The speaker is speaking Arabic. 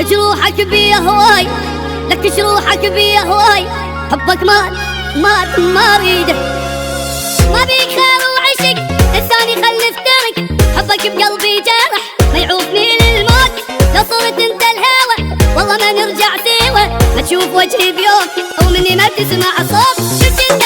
لك جروحك بيه هواي، لك جروحك بيه هواي. حبك ما اريده، ما بيك خير وعشق الثاني خلي افترق. حبك بقلبي جرح ما يعوفني للموت، لو صرت انت الهوى والله ما نرجع سوا. ما تشوف وجهي بيوم ومني ما تسمع صوت، شفت انت